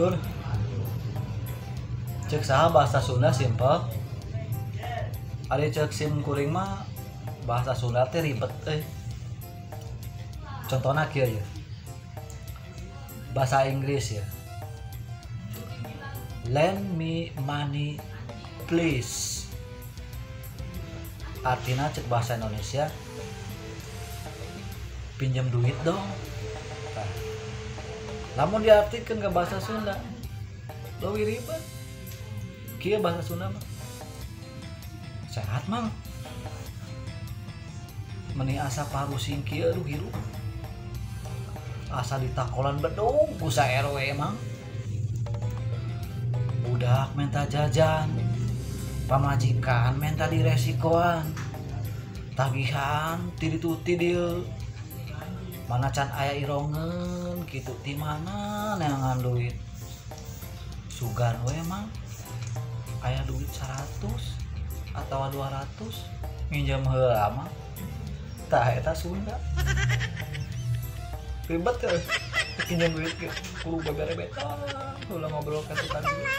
Lur, cek saha bahasa Sunda simpel. Ari cek sim kuring mah bahasa Sunda teh ribet Contohna kieu ya. Bahasa Inggris ya. Lend me money please. Artinya cek bahasa Indonesia pinjam duit dong. Nah, namun diartikan ke bahasa Sunda lebih ribet. Kieu bahasa Sunda mah sehat mang. Meni asa parusing kieu aduh hirup. Asa ditakolan bedung ku sa RW emang. Budak minta jajan, pamajikan minta diresikoan, tagihan ti dituti dieu. Mana can aya irongen kitu ti mana neangan duit. Sugan we emang aya duit 100 atau 200 minjem heula mah. Tah eta Sunda. Ribet ya pinjam duit ke kudu babere beta ulah ngobrol ka tukang duit.